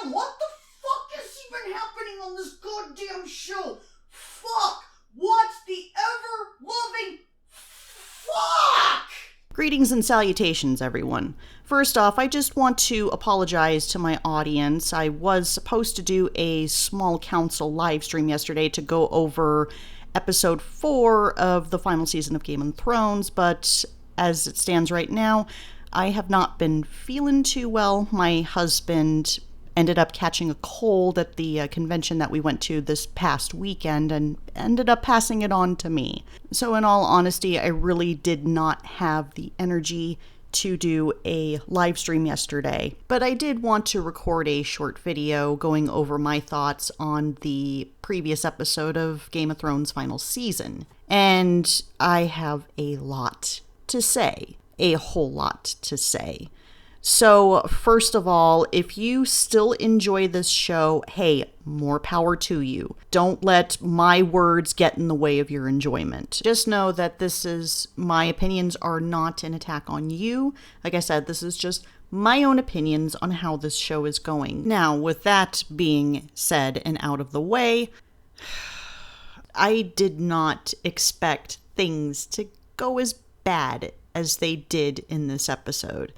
damn, what the fuck has even happening on this goddamn show? Fuck! What's the ever-loving fuck? Greetings and salutations, everyone. First off, I just want to apologize to my audience. I was supposed to do a small council live stream yesterday to go over episode 4 of the final season of Game of Thrones, but as it stands right now, I have not been feeling too well. My husband ended up catching a cold at the convention that we went to this past weekend and ended up passing it on to me. So in all honesty, I really did not have the energy to do a live stream yesterday, but I did want to record a short video going over my thoughts on the previous episode of Game of Thrones final season. And I have a lot to say, a whole lot to say. So first of all, if you still enjoy this show, hey, more power to you. Don't let my words get in the way of your enjoyment. Just know that my opinions are not an attack on you. Like I said, this is just my own opinions on how this show is going. Now, with that being said and out of the way, I did not expect things to go as bad as they did in this episode.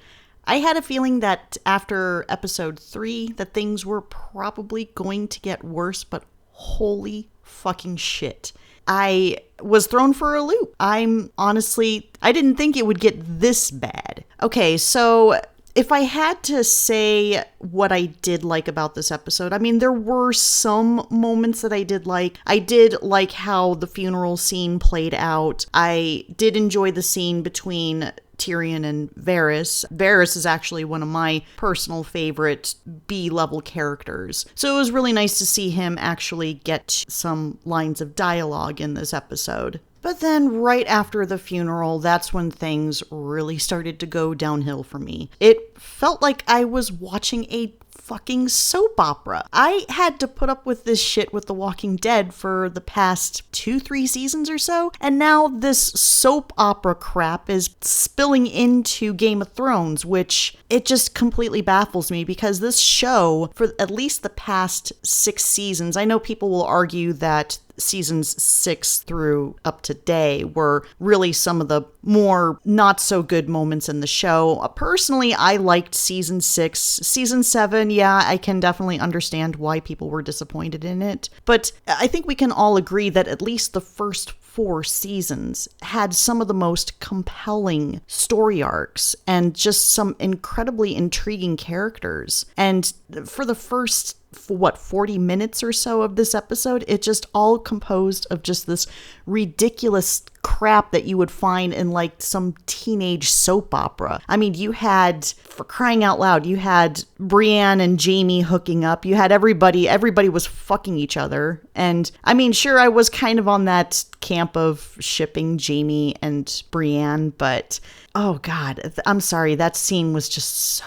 I had a feeling that after episode 3 that things were probably going to get worse, but holy fucking shit. I was thrown for a loop. I didn't think it would get this bad. Okay, so if I had to say what I did like about this episode, I mean, there were some moments that I did like. I did like how the funeral scene played out. I did enjoy the scene between Tyrion and Varys. Varys is actually one of my personal favorite B-level characters. So it was really nice to see him actually get some lines of dialogue in this episode. But then right after the funeral, that's when things really started to go downhill for me. It felt like I was watching a fucking soap opera. I had to put up with this shit with The Walking Dead for the past 2-3 seasons or so, and now this soap opera crap is spilling into Game of Thrones, which it just completely baffles me because this show, for at least the past 6 seasons, I know people will argue that seasons 6 through up to today were really some of the more not so good moments in the show. Personally, I liked season 6. Season 7, yeah, I can definitely understand why people were disappointed in it. But I think we can all agree that at least the first 4 seasons had some of the most compelling story arcs and just some incredibly intriguing characters. And for the first 40 minutes or so of this episode, it just all composed of just this ridiculous crap that you would find in like some teenage soap opera. I mean, you had, for crying out loud, you had Brienne and Jaime hooking up. You had everybody was fucking each other. And I mean, sure, I was kind of on that camp of shipping Jaime and Brienne, but oh God, I'm sorry. That scene was just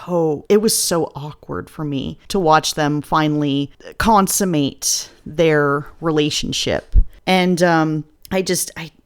it was so awkward for me to watch them finally consummate their relationship. And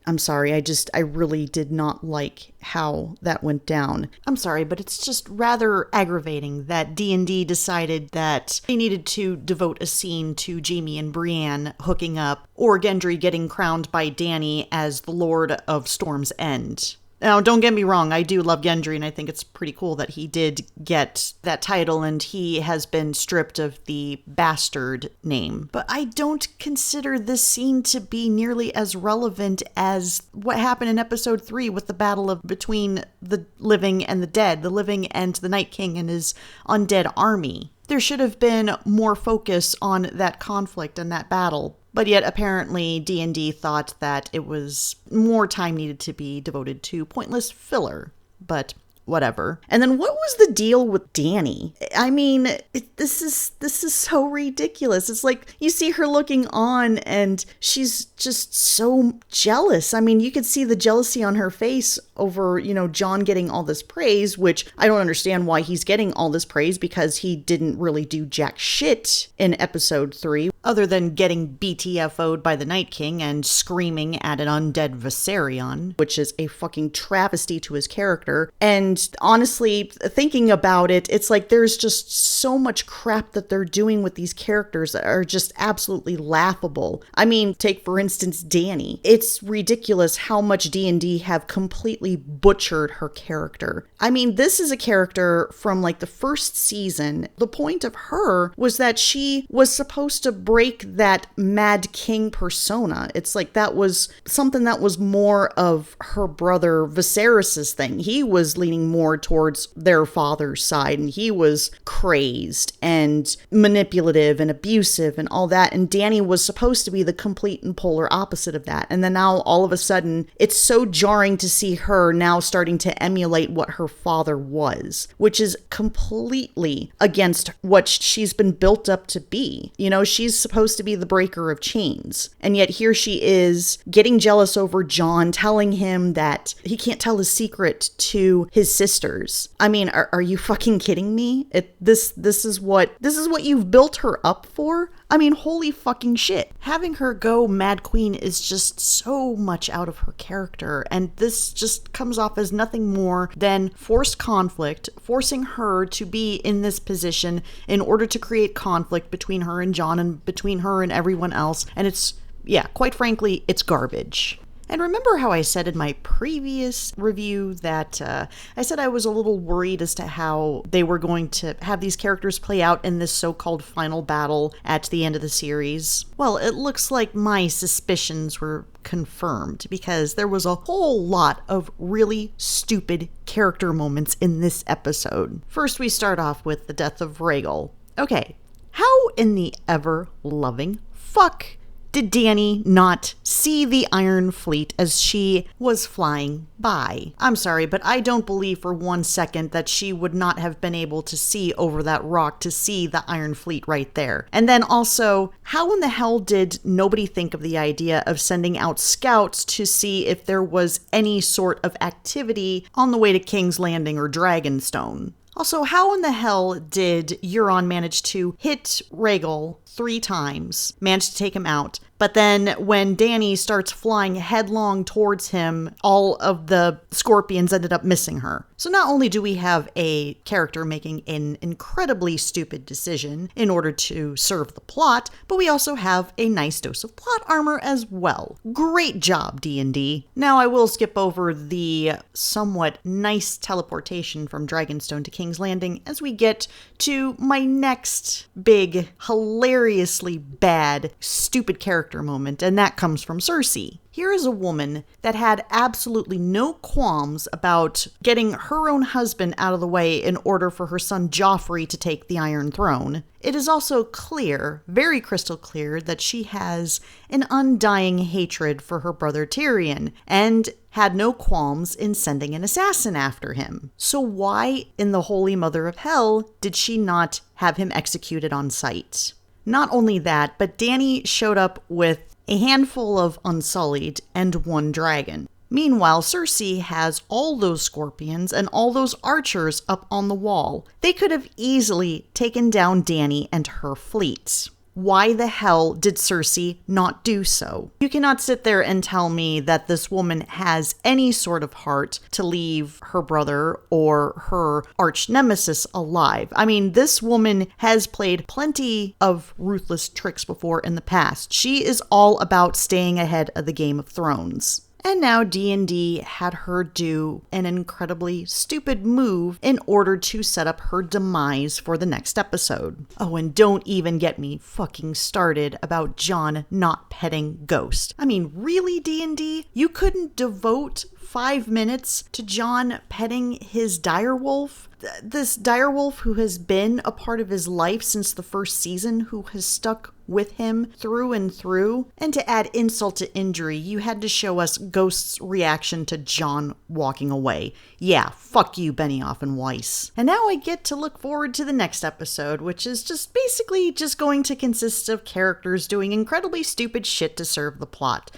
I'm sorry, I really did not like how that went down. I'm sorry, but it's just rather aggravating that D&D decided that they needed to devote a scene to Jaime and Brienne hooking up, or Gendry getting crowned by Dany as the Lord of Storm's End. Now, don't get me wrong, I do love Gendry, and I think it's pretty cool that he did get that title, and he has been stripped of the bastard name. But I don't consider this scene to be nearly as relevant as what happened in episode 3 with the battle between the living and the dead, the living and the Night King and his undead army. There should have been more focus on that conflict and that battle. But yet, apparently, D&D thought that it was more time needed to be devoted to pointless filler. But whatever. And then what was the deal with Dany? I mean, this is so ridiculous. It's like you see her looking on and she's just so jealous. I mean, you could see the jealousy on her face over, Jon getting all this praise, which I don't understand why he's getting all this praise because he didn't really do jack shit in episode 3. other than getting BTFO'd by the Night King and screaming at an undead Viserion, which is a fucking travesty to his character. And honestly, thinking about it, it's like there's just so much crap that they're doing with these characters that are just absolutely laughable. I mean, take for instance Dany. It's ridiculous how much D&D have completely butchered her character. I mean, this is a character from like the first season. The point of her was that she was supposed to break that Mad King persona. It's like that was something that was more of her brother Viserys's thing. He was leaning more towards their father's side, and he was crazed and manipulative and abusive and all that. And Dany was supposed to be the complete and polar opposite of that. And then now all of a sudden, it's so jarring to see her now starting to emulate what her father was, which is completely against what she's been built up to be. You know, she's supposed to be the breaker of chains. And yet here she is getting jealous over Jon, telling him that he can't tell his secret to his sisters. I mean, are you fucking kidding me? This is what you've built her up for? I mean, holy fucking shit. Having her go Mad Queen is just so much out of her character, and this just comes off as nothing more than forced conflict, forcing her to be in this position in order to create conflict between her and Jon and between her and everyone else. And it's, yeah, quite frankly, it's garbage. And remember how I said in my previous review that I said I was a little worried as to how they were going to have these characters play out in this so-called final battle at the end of the series? Well, it looks like my suspicions were confirmed, because there was a whole lot of really stupid character moments in this episode. First, we start off with the death of Rhaegal. Okay, how in the ever-loving fuck did Dany not see the Iron Fleet as she was flying by? I'm sorry, but I don't believe for 1 second that she would not have been able to see over that rock to see the Iron Fleet right there. And then also, how in the hell did nobody think of the idea of sending out scouts to see if there was any sort of activity on the way to King's Landing or Dragonstone? Also, how in the hell did Euron manage to hit Rhaegal 3 times, manage to take him out, but then when Dany starts flying headlong towards him, all of the scorpions ended up missing her? So not only do we have a character making an incredibly stupid decision in order to serve the plot, but we also have a nice dose of plot armor as well. Great job, D&D. Now I will skip over the somewhat nice teleportation from Dragonstone to King's Landing as we get to my next big, hilariously bad, stupid character moment, and that comes from Cersei. Here is a woman that had absolutely no qualms about getting her own husband out of the way in order for her son Joffrey to take the Iron Throne. It is also clear, very crystal clear, that she has an undying hatred for her brother Tyrion, and had no qualms in sending an assassin after him. So why in the Holy Mother of Hell did she not have him executed on sight? Not only that, but Dany showed up with a handful of Unsullied and 1 dragon. Meanwhile, Cersei has all those scorpions and all those archers up on the wall. They could have easily taken down Dany and her fleets. Why the hell did Cersei not do so? You cannot sit there and tell me that this woman has any sort of heart to leave her brother or her arch nemesis alive. I mean, this woman has played plenty of ruthless tricks before in the past. She is all about staying ahead of the Game of Thrones. And now D&D had her do an incredibly stupid move in order to set up her demise for the next episode. Oh, and don't even get me fucking started about Jon not petting Ghost. I mean, really, D&D? You couldn't devote 5 minutes to Jon petting his direwolf? This direwolf who has been a part of his life since the first season, who has stuck with him through and through. And to add insult to injury, you had to show us Ghost's reaction to Jon walking away. Yeah, fuck you, Benioff and Weiss. And now I get to look forward to the next episode, which is just basically just going to consist of characters doing incredibly stupid shit to serve the plot.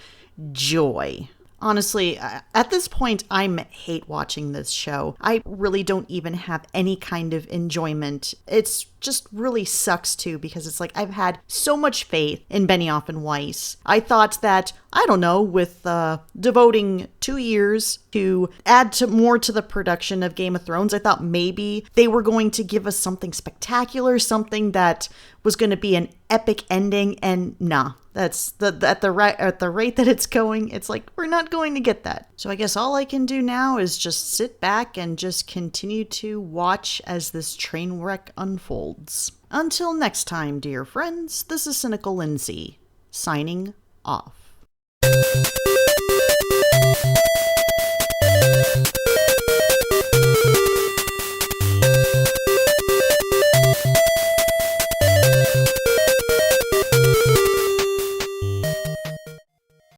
Joy. Honestly, at this point, I'm hate watching this show. I really don't even have any kind of enjoyment. It's just really sucks too, because it's like I've had so much faith in Benioff and Weiss. I thought that, I don't know, with devoting 2 years to add more to the production of Game of Thrones, I thought maybe they were going to give us something spectacular, something that was going to be an epic ending, and nah. That's at the rate that it's going, it's like we're not going to get that. So I guess all I can do now is just sit back and just continue to watch as this train wreck unfolds. Until next time, dear friends, this is Cynical Lindsay, signing off.